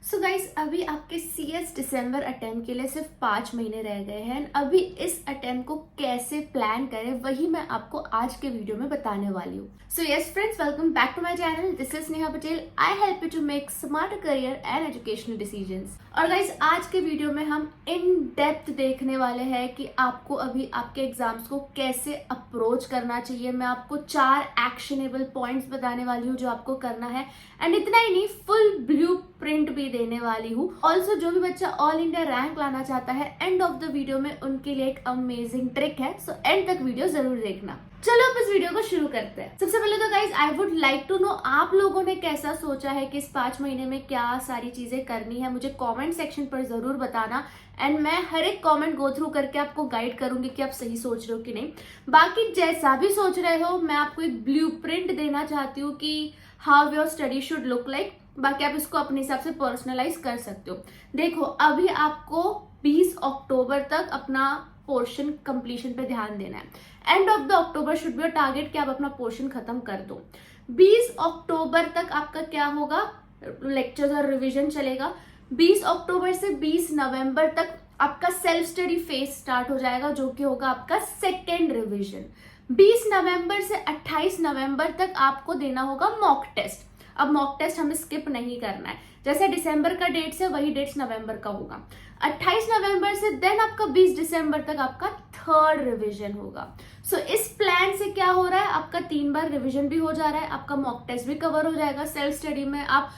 So guys, अभी आपके CS दिसंबर attempt के लिए सिर्फ 5 महीने रह गए हैं। अभी इस अटेम्प्ट को कैसे प्लान करें वही मैं आपको आज के वीडियो में बताने वाली हूँ। So yes friends, welcome back to my channel. This is Neha Patel. I help you to make smart career and educational decisions. और गाइस, आज के वीडियो में हम इन डेप्थ देखने वाले हैं कि आपको अभी आपके एग्जाम्स को कैसे अप्रोच करना चाहिए। मैं आपको 4 एक्शनेबल पॉइंट्स बताने वाली हूँ जो आपको करना है, एंड इतना ही नहीं, फुल ब्लूप्रिंट भी देने वाली हूँ। ऑल्सो जो भी बच्चा ऑल इंडिया रैंक लाना चाहता है, एंड ऑफ द वीडियो में उनके लिए एक अमेजिंग ट्रिक है। सो एंड तक वीडियो जरूर देखना। चलो अब इस वीडियो को शुरू करते हैं। सबसे पहले तो guys, I would like to know आप लोगों ने कैसा सोचा है कि इस 5 महीने में क्या सारी चीजें करनी है। मुझे कमेंट सेक्शन पर जरूर बताना, एंड मैं हर एक कमेंट गो थ्रू करके आपको गाइड करूंगी कि आप सही सोच रहे हो कि नहीं। बाकी जैसा भी सोच रहे हो, मैं आपको एक ब्लूप्रिंट देना चाहती हूँ कि how your study should look like. बाकी आप इसको अपने हिसाब से पर्सनलाइज कर सकते हो। देखो, अभी आपको 20 अक्टूबर तक अपना पोर्शन कंप्लीशन पे ध्यान देना है। End of the October should be your target कि आप अपना पोर्शन खत्म कर दो। 20 अक्टूबर तक आपका क्या होगा, लेक्चर्स और रिवीजन चलेगा। 20 अक्टूबर से 20 नवंबर तक आपका सेल्फ स्टडी फेज स्टार्ट हो जाएगा, जो कि होगा आपका सेकेंड रिवीजन। 20 नवंबर से 28 नवंबर तक आपको देना होगा मॉक टेस्ट। अब मॉक टेस्ट हमें स्किप नहीं करना है, जैसे दिसंबर का डेट्स है वही डेट्स नवंबर का होगा। 28 नवंबर से देन आपका 20 दिसंबर तक आपका थर्ड रिवीजन होगा। सो इस प्लान से क्या हो रहा है, आपका 3 बार रिवीजन भी हो जा रहा है, आपका मॉक टेस्ट भी कवर हो जाएगा, सेल्फ स्टडी में आप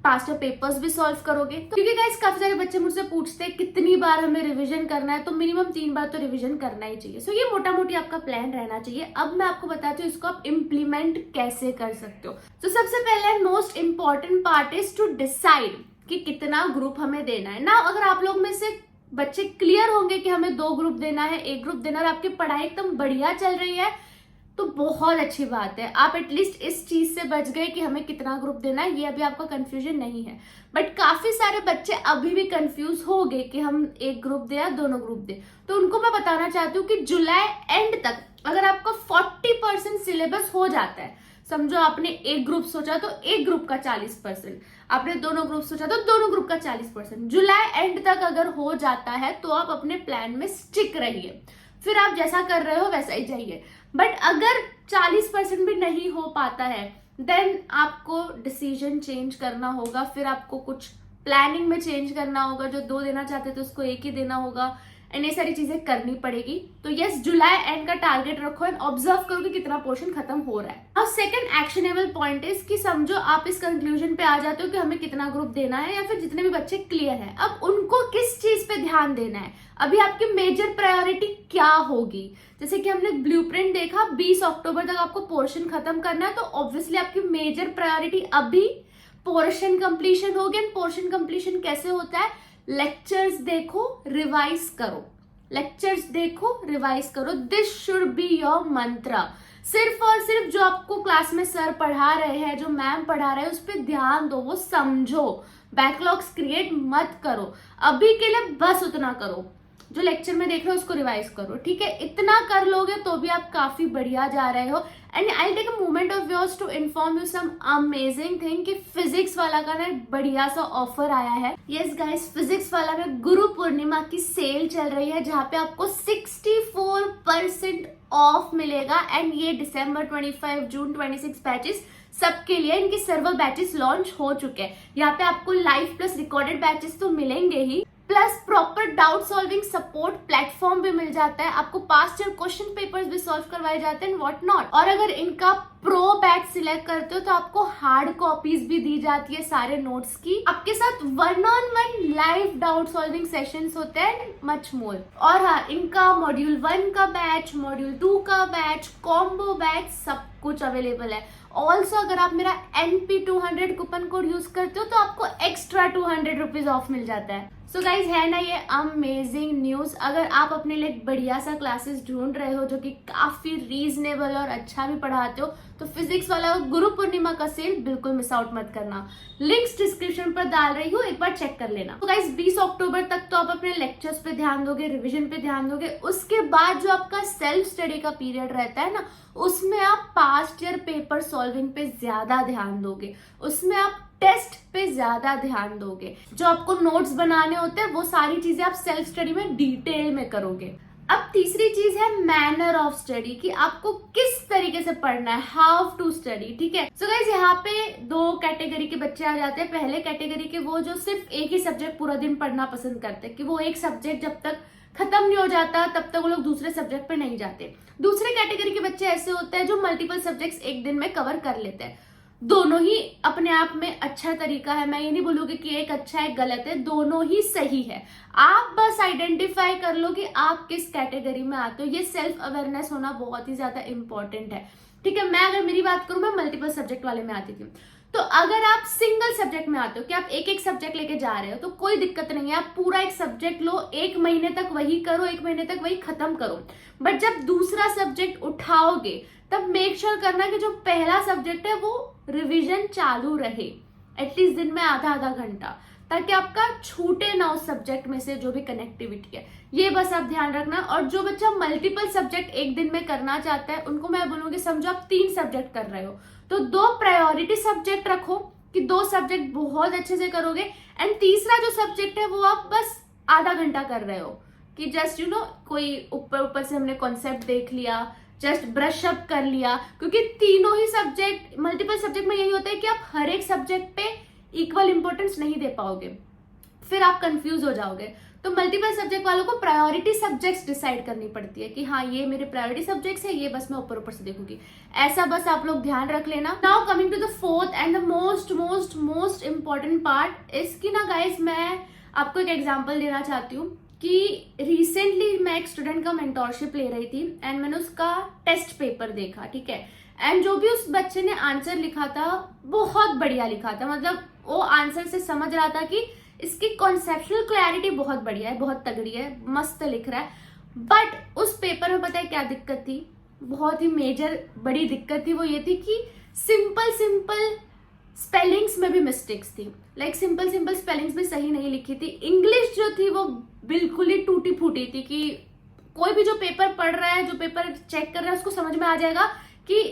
पास्ट पेपर्स भी सॉल्व करोगे। तो क्योंकि गाइस काफी सारे बच्चे मुझसे पूछते हैं कितनी बार हमें रिवीजन करना है, तो मिनिमम 3 बार तो रिवीजन करना ही चाहिए। सो ये मोटा मोटी आपका प्लान रहना चाहिए। अब मैं आपको बताती हूँ इसको आप इम्प्लीमेंट कैसे कर सकते हो। तो सबसे पहले most important part is to decide कि कितना ग्रुप हमें देना है ना। अगर आप लोग में से बच्चे क्लियर होंगे कि हमें 2 ग्रुप देना है, 1 ग्रुप देना है, और आपकी पढ़ाई एकदम बढ़िया चल रही है, तो बहुत अच्छी बात है। आप एटलीस्ट इस चीज से बच गए कि हमें कितना ग्रुप देना है, ये अभी आपका कंफ्यूजन नहीं है। बट काफी सारे बच्चे अभी भी कंफ्यूज हो गए कि हम 1 ग्रुप दे या दोनों ग्रुप दे। तो उनको मैं बताना चाहती हूँ कि जुलाई एंड तक अगर आपका 40% सिलेबस हो जाता है, समझो आपने 1 ग्रुप सोचा तो 1 ग्रुप का 40%, आपने दोनों ग्रुप सोचा तो दोनों ग्रुप का 40%, जुलाई एंड तक अगर हो जाता है तो आप अपने प्लान में स्टिक रहिए। फिर आप जैसा कर रहे हो वैसा ही जाइए। बट अगर 40% भी नहीं हो पाता है, देन आपको डिसीजन चेंज करना होगा। फिर आपको कुछ प्लानिंग में चेंज करना होगा, जो 2 देना चाहते थे उसको 1 ही देना होगा, एंड ये सारी चीजें करनी पड़ेगी। तो यस, जुलाई एंड का टारगेट रखो एंड ऑब्जर्व करो कि कितना पोर्शन खत्म हो रहा है। अब सेकंड एक्शनेबल पॉइंट इज कि समझो आप इस कंक्लूजन पे आ जाते हो कि हमें कितना ग्रुप देना है, या फिर जितने भी बच्चे क्लियर है, अब उनको किस चीज पे ध्यान देना है, अभी आपकी मेजर प्रायोरिटी क्या होगी। जैसे कि हमने ब्लूप्रिंट देखा, 20 अक्टूबर तक आपको पोर्शन खत्म करना है, तो ऑब्वियसली आपकी मेजर प्रायोरिटी अभी पोर्शन कंप्लीशन होगी। एंड पोर्शन कंप्लीशन कैसे होता है, लेक्चर्स देखो, रिवाइज करो, लेक्चर्स देखो, रिवाइज करो। दिस शुड बी योर मंत्र। सिर्फ और सिर्फ जो आपको क्लास में सर पढ़ा रहे हैं, जो मैम पढ़ा रहे हैं, उस पर ध्यान दो, वो समझो। बैकलॉग्स क्रिएट मत करो, अभी के लिए बस उतना करो। जो लेक्चर में देख रहे हो उसको रिवाइज करो, ठीक है। इतना कर लोगे तो भी आप काफी बढ़िया जा रहे हो। And I take a moment of yours to inform you some amazing thing कि फिजिक्स वाला का ना बढ़िया सा ऑफर आया है। यस गाइस, फिजिक्स वाला में गुरु पूर्णिमा की सेल चल रही है, जहाँ पे आपको 64% ऑफ मिलेगा। एंड ये दिसंबर 25, जून 26 बैचेस सबके लिए, इनके सर्वर बैचेस लॉन्च हो चुके हैं। यहाँ पे आपको लाइव प्लस रिकॉर्डेड बैचेस तो मिलेंगे ही, plus proper doubt solving support platform भी मिल जाता है, आपको पास्ट ईयर क्वेश्चन पेपर्स भी सॉल्व करवाए जाते हैं, व्हाट नॉट। और अगर इनका प्रो बैच सिलेक्ट करते हो तो आपको हार्ड कॉपीज भी दी जाती है सारे नोट्स की, आपके साथ 1-on-1 live doubt solving sessions होते हैं, मच मोर। और हाँ, इनका मॉड्यूल 1 का बैच, मॉड्यूल 2 का बैच, कॉम्बो बैच, सब कुछ अवेलेबल है। ऑल्सो अगर आप मेरा NP200 कूपन कोड यूज करते हो तो आपको एक्स्ट्रा 200 रुपीज ऑफ मिल जाता है। सो गाइज, है ना ये अमेजिंग न्यूज। अगर आप अपने लिए बढ़िया सा क्लासेस ढूंढ रहे हो जो कि काफी रीजनेबल और अच्छा भी पढ़ाते हो, तो फिजिक्स वाला गुरु पूर्णिमा का सेल बिल्कुल मिस आउट मत करना। लिंक्स डिस्क्रिप्शन पर डाल रही हूँ, एक बार चेक कर लेना। तो गाइज, 20 अक्टूबर तक तो आप अपने लेक्चर्स पे ध्यान दोगे, रिविजन पे ध्यान दोगे। उसके बाद जो आपका सेल्फ स्टडी का पीरियड रहता है ना, उसमें आप पास्ट ईयर पेपर सॉल्विंग पे ज्यादा ध्यान दोगे। उसमें आप टेस्ट पे ज्यादा ध्यान दोगे। जो आपको नोट्स बनाने होते हैं वो सारी चीजें आप सेल्फ स्टडी में डिटेल में करोगे। अब तीसरी चीज है मैनर ऑफ स्टडी, कि आपको किस तरीके से पढ़ना है, हाउ टू स्टडी। ठीक है, सो गाइस यहाँ पे दो कैटेगरी के बच्चे आ जाते हैं। पहले कैटेगरी के वो जो सिर्फ एक ही सब्जेक्ट पूरा दिन पढ़ना पसंद करते हैं, कि वो एक सब्जेक्ट जब तक खत्म नहीं हो जाता तब तक वो लोग दूसरे सब्जेक्ट पे नहीं जाते। दूसरे कैटेगरी के बच्चे ऐसे होते हैं जो मल्टीपल सब्जेक्ट्स एक दिन में कवर कर लेते हैं। दोनों ही अपने आप में अच्छा तरीका है, मैं ये नहीं बोलूंगी कि एक अच्छा है गलत है, दोनों ही सही है। आप बस आइडेंटिफाई कर लो कि आप किस कैटेगरी में आते हो। ये सेल्फ अवेयरनेस होना बहुत ही ज्यादा इंपॉर्टेंट है। ठीक है, मैं अगर मेरी बात करूं, मैं मल्टीपल सब्जेक्ट वाले में आती थी। तो अगर आप सिंगल सब्जेक्ट में आते हो कि आप एक एक सब्जेक्ट लेके जा रहे हो तो कोई दिक्कत नहीं है, आप पूरा एक सब्जेक्ट लो, एक महीने तक वही करो, एक महीने तक वही खत्म करो। बट जब दूसरा सब्जेक्ट उठाओगे तब मेक श्योर करना कि जो पहला सब्जेक्ट है वो रिवीजन चालू रहे, एटलीस्ट दिन में आधा आधा घंटा, ताकि आपका छूटे ना उस सब्जेक्ट में से जो भी कनेक्टिविटी है। ये बस आप ध्यान रखना। और जो बच्चा मल्टीपल सब्जेक्ट एक दिन में करना चाहता है उनको मैं बोलूंगी, समझो आप 3 सब्जेक्ट कर रहे हो तो 2 प्रायोरिटी सब्जेक्ट रखो कि 2 सब्जेक्ट बहुत अच्छे से करोगे, एंड तीसरा जो सब्जेक्ट है वो आप बस आधा घंटा कर रहे हो कि जस्ट कोई ऊपर ऊपर से हमने कॉन्सेप्ट देख लिया, जस्ट ब्रश अप कर लिया। क्योंकि तीनों ही सब्जेक्ट, मल्टीपल सब्जेक्ट में यही होता है कि आप हर एक सब्जेक्ट पे इक्वल इंपॉर्टेंस नहीं दे पाओगे, फिर आप कंफ्यूज हो जाओगे। तो मल्टीपल सब्जेक्ट वालों को प्रायोरिटी सब्जेक्ट्स डिसाइड करनी पड़ती है कि हाँ ये मेरे प्रायोरिटी सब्जेक्ट्स है, ये बस मैं ऊपर ऊपर से देखूंगी। ऐसा बस आप लोग ध्यान रख लेना। Now coming to the fourth and the most most most important part, इसकी ना गाइस मैं आपको एक एग्जाम्पल देना चाहती हूँ कि रिसेंटली मैं एक स्टूडेंट का मेंटोरशिप ले रही थी एंड मैंने उसका टेस्ट पेपर देखा। ठीक है, एंड जो भी उस बच्चे ने आंसर लिखा था बहुत बढ़िया लिखा था, मतलब वो आंसर से समझ रहा था कि इसकी कॉन्सेप्चुअल क्लैरिटी बहुत बढ़िया है, बहुत तगड़ी है, मस्त लिख रहा है। बट उस पेपर में पता है क्या दिक्कत थी, बहुत ही मेजर बड़ी दिक्कत थी। वो ये थी कि सिंपल सिंपल स्पेलिंग्स में भी मिस्टेक्स थी, लाइक सिंपल सिंपल स्पेलिंग्स भी सही नहीं लिखी थी। इंग्लिश जो थी वो बिल्कुल ही टूटी फूटी थी कि कोई भी जो पेपर पढ़ रहा है, जो पेपर चेक कर रहा है, उसको समझ में आ जाएगा कि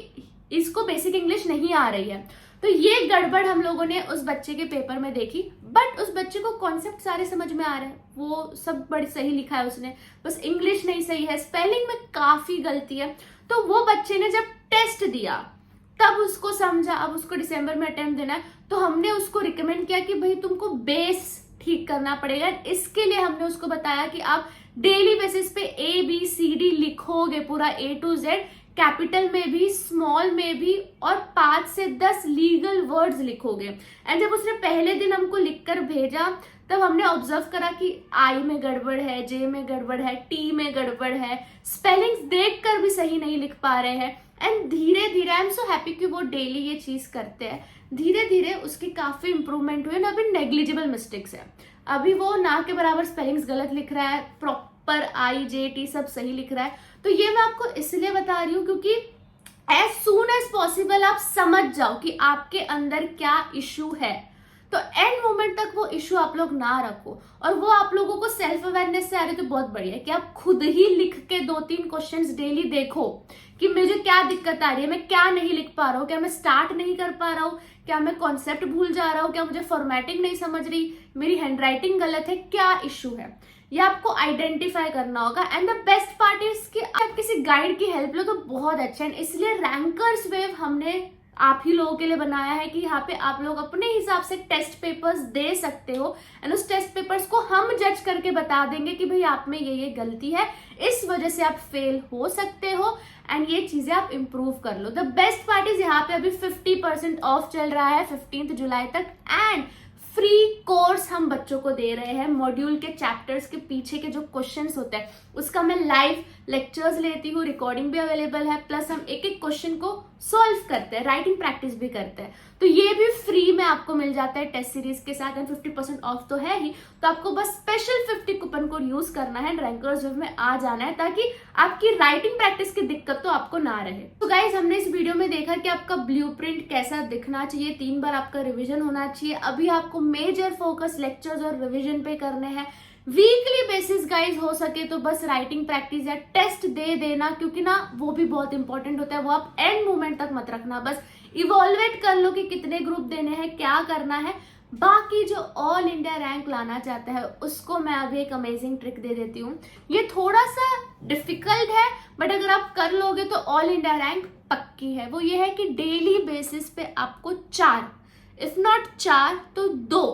इसको बेसिक इंग्लिश नहीं आ रही है। तो ये गड़बड़ हम लोगों ने उस बच्चे के पेपर में देखी। बट उस बच्चे को कॉन्सेप्ट सारे समझ में आ रहे हैं, वो सब बड़ी सही लिखा है उसने, बस इंग्लिश नहीं सही है, स्पेलिंग में काफी गलती है। तो वो बच्चे ने जब टेस्ट दिया तब उसको समझा, अब उसको दिसंबर में अटेम्प्ट देना है, तो हमने उसको रिकमेंड किया कि भाई तुमको बेस ठीक करना पड़ेगा। इसके लिए हमने उसको बताया कि आप डेली बेसिस पे ABCD लिखोगे, पूरा A to Z, कैपिटल में भी, स्मॉल में भी, और 5 से 10 लीगल वर्ड्स लिखोगे। एंड जब उसने पहले दिन हमको लिखकर भेजा तब हमने ऑब्जर्व करा कि I में गड़बड़ है, J में गड़बड़ है, T में गड़बड़ है, स्पेलिंग्स देखकर भी सही नहीं लिख पा रहे हैं। एंड धीरे धीरे, आई एम सो हैप्पी कि वो डेली ये चीज करते हैं, धीरे धीरे उसकी काफी इंप्रूवमेंट हुई ना। अभी नेग्लिजिबल मिस्टेक्स है, अभी वो ना के बराबर स्पेलिंग्स गलत लिख रहा है, प्रॉपर IJT सब सही लिख रहा है। तो ये मैं आपको इसलिए बता रही हूँ क्योंकि एज सून एज पॉसिबल आप समझ जाओ कि आपके अंदर क्या इशू है, तो एंड मोमेंट तक वो इशू आप लोग ना रखो। और वो आप लोगों को सेल्फ अवेयरनेस से आ रही तो बहुत बढ़िया है कि आप खुद ही लिख के 2-3 क्वेश्चंस डेली देखो कि मुझे क्या दिक्कत आ रही है, मैं क्या नहीं लिख पा रहा हूँ, क्या मैं स्टार्ट नहीं कर पा रहा हूँ, क्या मैं कॉन्सेप्ट भूल जा रहा हूँ, क्या मुझे फॉर्मेटिंग नहीं समझ रही, मेरी हैंडराइटिंग गलत है, क्या इशू है, ये आपको आइडेंटिफाई करना होगा। And the best part is कि आप किसी गाइड की हेल्प लो तो बहुत अच्छा है। इसलिए रैंकर्स वेव हमने आप ही लोगों के लिए बनाया है कि यहाँ पे आप लोग अपने हिसाब से टेस्ट पेपर्स दे सकते हो एंड उस टेस्ट पेपर्स को हम जज करके बता देंगे कि भाई आप में ये गलती है, इस वजह से आप फेल हो सकते हो एंड ये चीजें आप इंप्रूव कर लो। द बेस्ट पार्ट इज यहाँ पे अभी 50% ऑफ चल रहा है 15 जुलाई तक, एंड फ्री कोर्स हम बच्चों को दे रहे हैं। मॉड्यूल के चैप्टर्स के पीछे के जो क्वेश्चंस होते हैं उसका मैं लाइव लेक्चर्स लेती हूँ, रिकॉर्डिंग भी अवेलेबल है, प्लस हम एक एक क्वेश्चन को सॉल्व करते हैं, राइटिंग प्रैक्टिस भी करते हैं। तो ये भी फ्री में आपको मिल जाता है टेस्ट सीरीज के साथ, एंड 50% ऑफ तो है ही, तो आपको बस स्पेशल 50 कूपन कोड यूज करना है, रैंकर्स वेव में आ जाना है ताकि आपकी राइटिंग प्रैक्टिस की दिक्कत तो आपको ना रहे। तो गाइज हमने इस वीडियो में देखा कि आपका ब्लूप्रिंट कैसा दिखना चाहिए, 3 बार आपका रिविजन होना चाहिए। अभी आपको मेजर फोकस लेक्चर्स और रिविजन पे करने हैं, वीकली बेसिस गाइज हो सके तो बस राइटिंग प्रैक्टिस या टेस्ट दे देना, क्योंकि ना वो भी बहुत इंपॉर्टेंट होता है। वो आप एंड मोमेंट तक मत रखना, बस इवॉल्वेट कर लो कि कितने ग्रुप देने हैं, क्या करना है। बाकी जो ऑल इंडिया रैंक लाना चाहता है उसको मैं अभी एक अमेजिंग ट्रिक दे देती हूँ। ये थोड़ा सा डिफिकल्ट है, बट अगर आप कर लोगे तो ऑल इंडिया रैंक पक्की है। वो ये है कि डेली बेसिस पे आपको 4, इफ नॉट 4 तो 2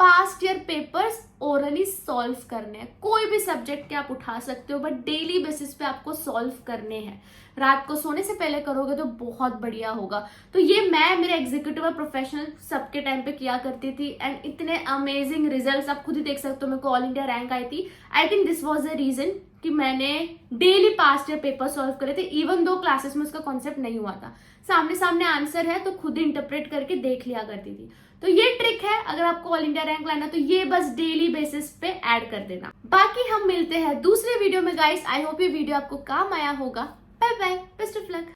past year papers orally solve करने हैं। कोई भी सब्जेक्ट के आप उठा सकते हो, बट डेली बेसिस पे आपको सॉल्व करने हैं। रात को सोने से पहले करोगे तो बहुत बढ़िया होगा। तो ये मैं मेरे एग्जीक्यूटिव और प्रोफेशनल सबके टाइम पे किया करती थी, एंड इतने अमेजिंग रिजल्ट्स आप खुद ही देख सकते हो। मेरे को ऑल इंडिया रैंक आई थी। I think this was the reason कि मैंने daily past year paper solve करे थे, इवन दो क्लासेस में उसका कॉन्सेप्ट नहीं हुआ था। सामने सामने आंसर है तो खुद ही इंटरप्रेट करके देख लिया करती थी। तो ये ट्रिक है, अगर आपको ऑल इंडिया रैंक लाना तो ये बस डेली बेसिस पे ऐड कर देना। बाकी हम मिलते हैं दूसरे वीडियो में गाइस। आई होप ये वीडियो आपको काम आया होगा। Bye bye, best of luck.